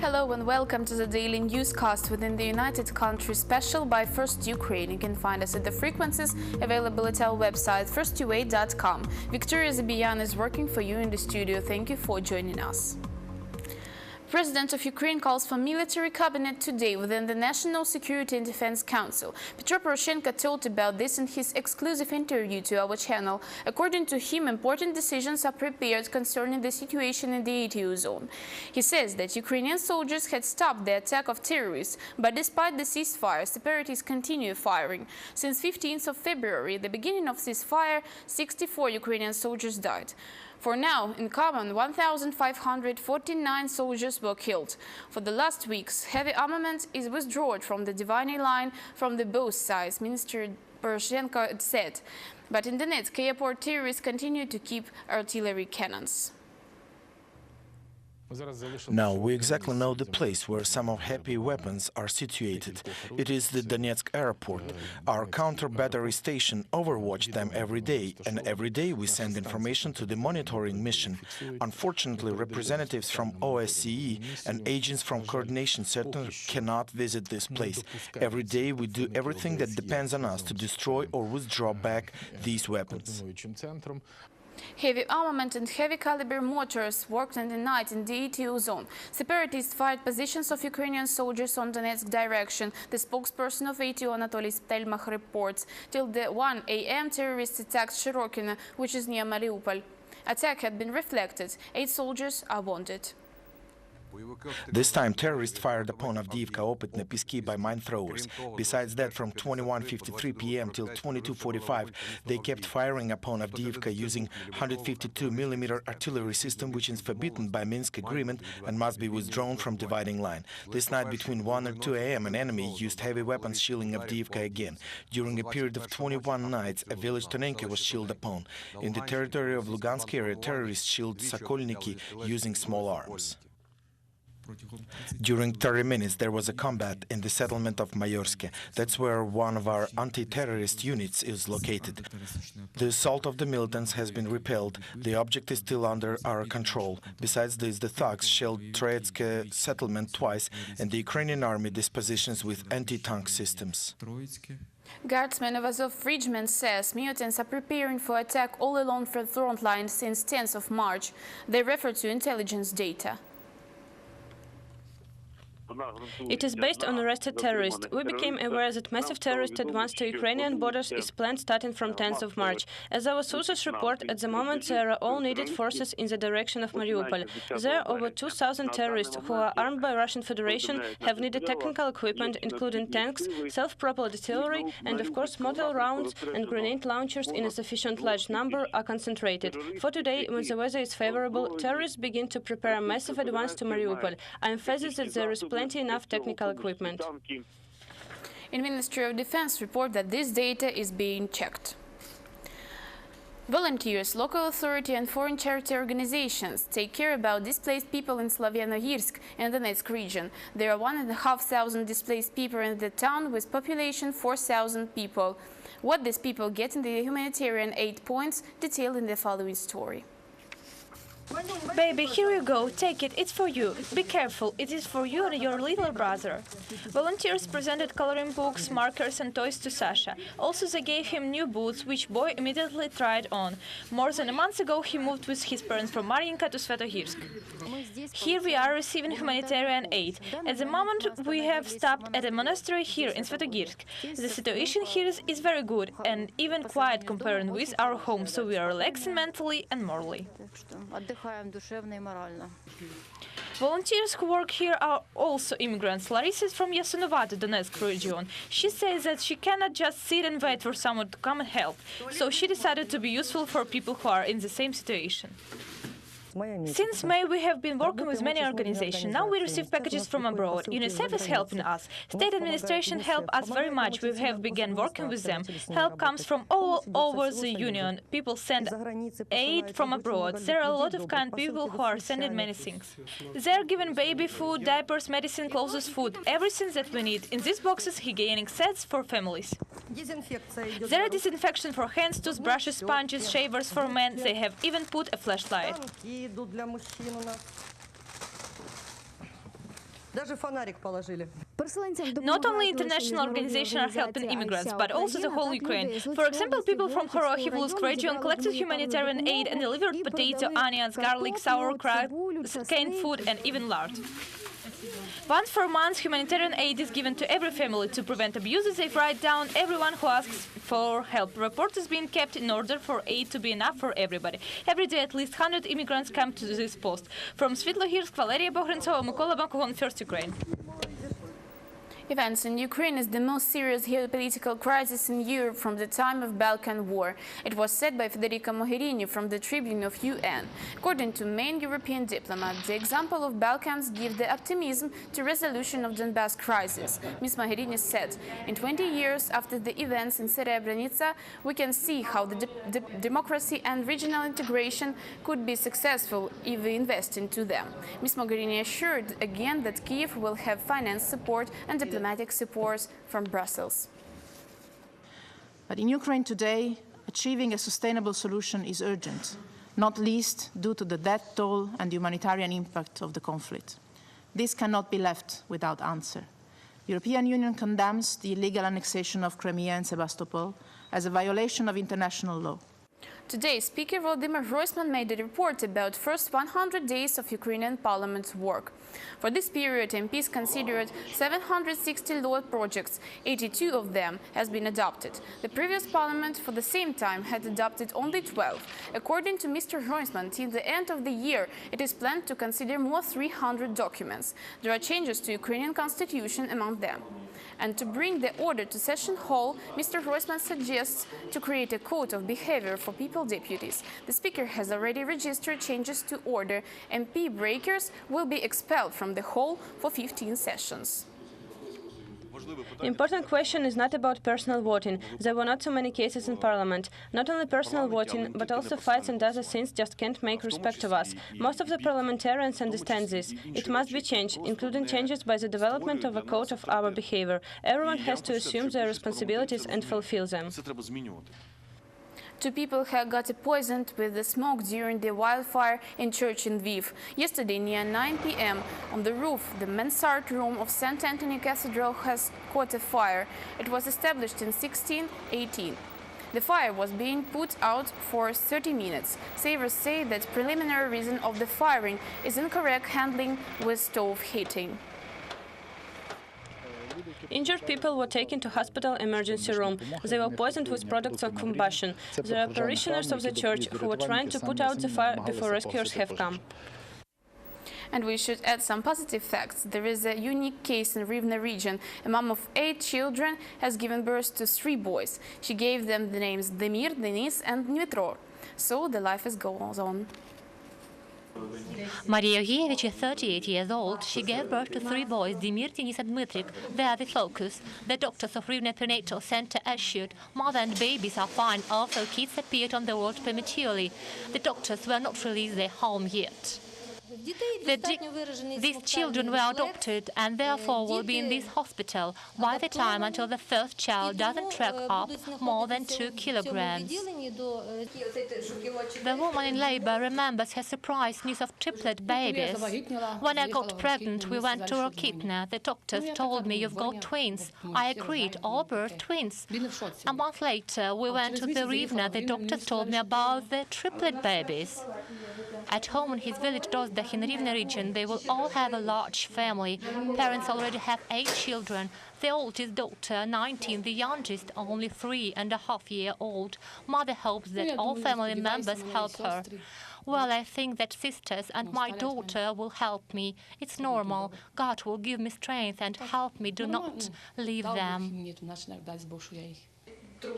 Hello and welcome to the daily newscast within the United Countries special by First Ukraine. You can find us at the frequencies available at our website firstua.com. Victoria Zabiyan is working for you in the studio. Thank you for joining us. President of Ukraine calls for military cabinet today within the National Security and Defense Council. Petro Poroshenko told about this in his exclusive interview to our channel. According to him, important decisions are prepared concerning the situation in the ATO zone. He says that Ukrainian soldiers had stopped the attack of terrorists, but despite the ceasefire, separatists continue firing. Since 15th of February, the beginning of ceasefire, 64 Ukrainian soldiers died. For now, in common, 1,549 soldiers were killed. For the last weeks, heavy armament is withdrawn from the dividing line from the both sides, Minister Poroshenko said. But in Donetsk airport, terrorists continue to keep artillery cannons. Now we exactly know the place where some of heavy weapons are situated. It is the Donetsk airport. Our counter-battery station overwatched them every day, and every day we send information to the monitoring mission. Unfortunately, representatives from OSCE and agents from Coordination Center cannot visit this place. Every day we do everything that depends on us to destroy or withdraw back these weapons. Heavy armament and heavy-caliber mortars worked in the night in the ATO zone. Separatists fired positions of Ukrainian soldiers on Donetsk direction. The spokesperson of ATO, Anatoly Stelmach, reports. Till the 1 a.m., terrorists attacked Shirokino, which is near Mariupol. Attack had been reflected. 8 soldiers are wounded. This time, terrorists fired upon Avdiivka Opytne Piski by mine throwers. Besides that, from 21:53 p.m. till 22:45, they kept firing upon Avdiivka using 152mm artillery system, which is forbidden by Minsk agreement and must be withdrawn from dividing line. This night, between 1 and 2 a.m., an enemy used heavy weapons shelling Avdiivka again. During a period of 21 nights, a village Tonenki was shelled upon. In the territory of Lugansk area, terrorists shelled Sokolniki using small arms. During 30 minutes, there was a combat in the settlement of Mayorske. That's where one of our anti-terrorist units is located. The assault of the militants has been repelled. The object is still under our control. Besides this, the thugs shelled Troitske settlement twice, and the Ukrainian army dispositions with anti-tank systems. Guardsman of Azov Regiment says militants are preparing for attack all along the front line since 10th of March. They refer to intelligence data. It is based on arrested terrorists. We became aware that massive terrorist advance to Ukrainian borders is planned starting from 10th of March. As our sources report, at the moment there are all needed forces in the direction of Mariupol. There are over 2,000 terrorists who are armed by Russian Federation, have needed technical equipment, including tanks, self-propelled artillery, and of course mortar rounds and grenade launchers in a sufficient large number are concentrated. For today, when the weather is favorable, terrorists begin to prepare a massive advance to Mariupol. I emphasize that there is plenty enough technical equipment. In Ministry of Defense report that this data is being checked. Volunteers, local authority and foreign charity organizations take care about displaced people in Slavyanogirsk and the Donetsk region. There are 1,500 displaced people in the town with population 4,000 people. What these people get in the humanitarian aid points, detailed in the following story. Baby, here you go, take it, it's for you. Be careful, it is for you and your little brother. Volunteers presented coloring books, markers and toys to Sasha. Also they gave him new boots, which boy immediately tried on. More than a month ago he moved with his parents from Mariinka to Svetogirsk. Here we are receiving humanitarian aid. At the moment we have stopped at a monastery here in Svetogirsk. The situation here is very good and even quiet comparing with our home, so we are relaxing mentally and morally. Volunteers who work here are also immigrants. Larissa is from Yasunovata, Donetsk region. She says that she cannot just sit and wait for someone to come and help, so she decided to be useful for people who are in the same situation. Since May, we have been working with many organizations. Now we receive packages from abroad. UNICEF is helping us. State administration help us very much. We have begun working with them. Help comes from all over the Union. People send aid from abroad. There are a lot of kind people who are sending many things. They are giving baby food, diapers, medicine, clothes, food, everything that we need. In these boxes, hygienic sets for families. There are disinfection for hands, toothbrushes, sponges, shavers for men. They have even put a flashlight. Not only international organizations are helping immigrants, but also the whole Ukraine. For example, people from Horokhiv region collected humanitarian aid and delivered potato, onions, garlic, sauerkraut, canned food, and even lard. Once per month, humanitarian aid is given to every family. To prevent abuses, they write down everyone who asks for help. Report is being kept in order for aid to be enough for everybody. Every day, at least 100 immigrants come to this post. From Svetlohirsk, Valeria Bohrintsova, Mykola Bankogon, First Ukraine. Events in Ukraine is the most serious geopolitical crisis in Europe from the time of Balkan War. It was said by Federica Mogherini from the tribune of UN. According to main European diplomat, the example of Balkans gives the optimism to resolution of Donbass crisis. Ms. Mogherini said, in 20 years after the events in Srebrenica, we can see how the democracy and regional integration could be successful if we invest into them. Ms. Mogherini assured again that Kyiv will have finance support and diplomatic support from Brussels. But in Ukraine today, achieving a sustainable solution is urgent, not least due to the death toll and humanitarian impact of the conflict. This cannot be left without answer. The European Union condemns the illegal annexation of Crimea and Sebastopol as a violation of international law. Today, Speaker Volodymyr Groysman made a report about first 100 days of Ukrainian Parliament's work. For this period, MPs considered 760 law projects. 82 of them has been adopted. The previous Parliament, for the same time, had adopted only 12. According to Mr. Groysman, till the end of the year, it is planned to consider more 300 documents. There are changes to Ukrainian constitution among them. And to bring the order to session hall, Mr. Groysman suggests to create a code of behavior for people deputies. The Speaker has already registered changes to order. MP breakers will be expelled from the hall for 15 sessions. The important question is not about personal voting. There were not so many cases in Parliament. Not only personal voting, but also fights and other things just can't make respect of us. Most of the parliamentarians understand this. It must be changed, including changes by the development of a code of our behavior. Everyone has to assume their responsibilities and fulfill them. Two people have got poisoned with the smoke during the wildfire in church in Lviv. Yesterday, near 9 p.m., on the roof, the mansard room of St. Anthony Cathedral has caught a fire. It was established in 1618. The fire was being put out for 30 minutes. Savers say that preliminary reason of the firing is incorrect handling with stove heating. Injured people were taken to hospital emergency room. They were poisoned with products of combustion. There are parishioners of the church who were trying to put out the fire before rescuers have come. And we should add some positive facts. There is a unique case in Rivne region. A mom of 8 children has given birth to 3 boys. She gave them the names Demir, Denis and Dmitro. So the life goes on. Maria Yevich is 38 years old. She gave birth to 3 boys, Demir, Denis and Dmitrik. They are the focus. The doctors of Rivne Prenatal Center assured mother and babies are fine, although kids appeared on the world prematurely. The doctors were not released their home yet. These children were adopted and therefore will be in this hospital by the time until the first child doesn't track up more than 2 kilograms. The woman in labor remembers her surprise news of triplet babies. When I got pregnant, we went to Rokitna. The doctors told me you've got twins. I agreed, all birth twins. A month later, we went to the Rivne. The doctors told me about the triplet babies. At home in his village Dozdach in Rivne region, they will all have a large family. Parents already have 8 children. The oldest daughter, 19, the youngest, only 3.5-year-old. Mother hopes that all family members help her. Well, I think that sisters and my daughter will help me. It's normal. God will give me strength and help me. Do not leave them.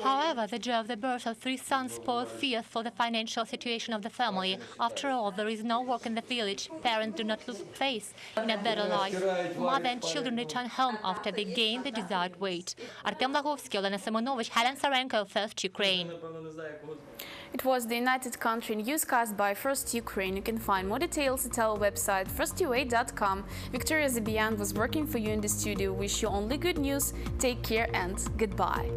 However, the joy of the birth of 3 sons spoils fears for the financial situation of the family. After all, there is no work in the village. Parents do not lose faith in a better life. Mother and children return home after they gain the desired weight. Artem Lagovsky, Olena Simonovich, Helen Sarenko, First Ukraine. It was the United Country newscast by First Ukraine. You can find more details at our website, firstua.com. Victoria Zabian was working for you in the studio. Wish you only good news. Take care and goodbye.